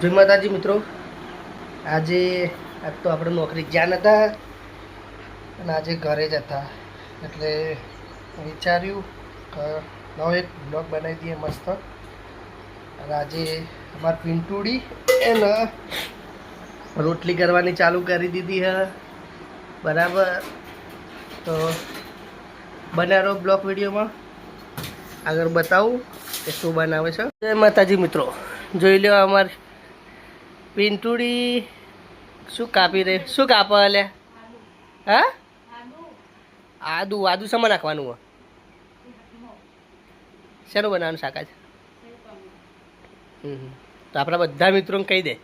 જય માતાજી મિત્રો, આજે તો આપણે નોકરી જ્યાં નહોતા અને આજે ઘરે જ હતા એટલે વિચાર્યું કે નવો એક બ્લોગ બનાવી દઈએ મસ્ત. અને આજે અમારી પિન્ટુડી એને રોટલી કરવાની ચાલુ કરી દીધી હે બરાબર. તો બન્યા રહો બ્લોગ વિડીયોમાં, આગળ બતાવું કે શું બનાવે છે. જય માતાજી મિત્રો, જોઈ લો અમારી પિન્ટુડી શું કાપી રહી, શું કાપવા અલ્યા? હા, આદુ આદુ શેમાં નાખવાનું હોય? શેનું બનાવવાનું શાક આજ? તો આપણા બધા મિત્રોને કહી દે.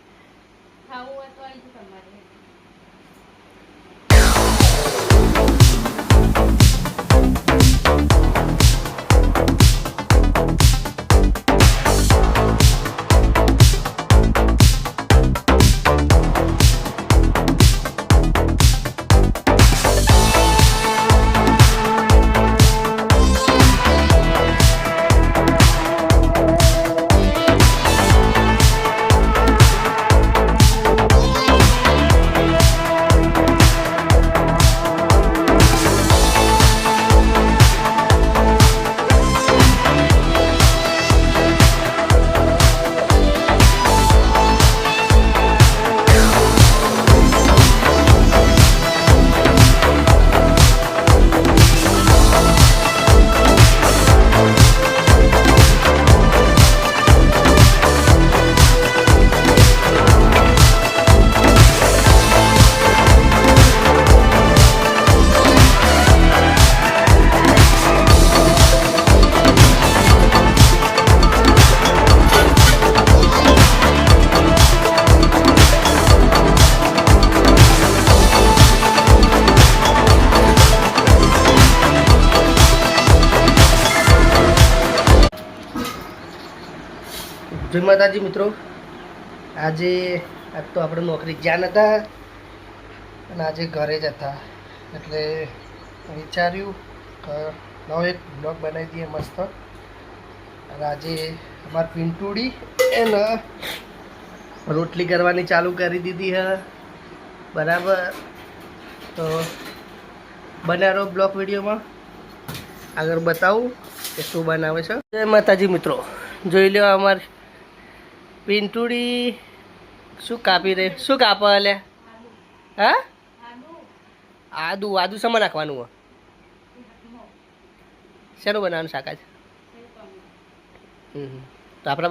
જય માતાજી મિત્રો, આજે તો આપણે નોકરી જ્યાં નહોતા અને આજે ઘરે જ હતા એટલે વિચાર્યું કે નવો એક બ્લોગ બનાવી દઈએ મસ્ત. અને આજે અમારી પિન્ટુડી એને રોટલી કરવાની ચાલુ કરી દીધી હે બરાબર. તો બન્યા રહો બ્લોગ વિડીયોમાં, આગળ બતાવું કે શું બનાવે છે. જય માતાજી મિત્રો, જોઈ લો અમારી પિન્ટુડી શું કાપી રહી, શું કાપવા અલ્યા? હા, આદુ આદુ શેમાં નાખવાનું હોય? શેનું બનાવવાનું શાક આજ? તો આપણા